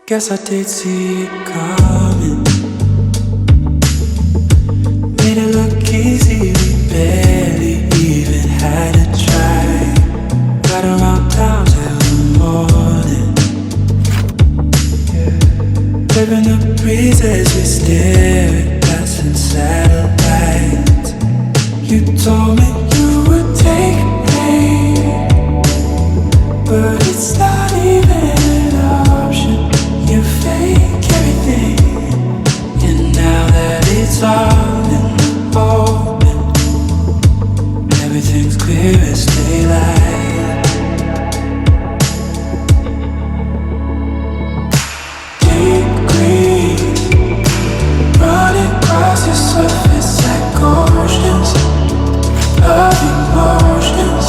Guess I did see it coming. Made it look easy, we barely even had to try. Right around town till the morning. Living the breeze as we stare at passing satellites. You told me you would take me, but it's not even an option. You fake everything, and now that it's all in the open, everything's clear as daylight. Deep green, running across your surface like oceans of emotions.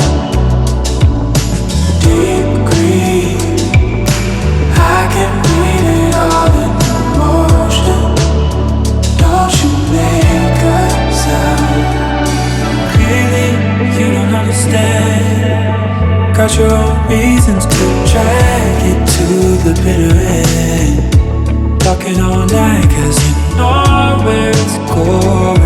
Deep green, I can read it all in emotion. Don't you make a sound. Really, you don't understand. Got your own reasons to drag it to the bitter end. Talking all night 'cause you know where it's going.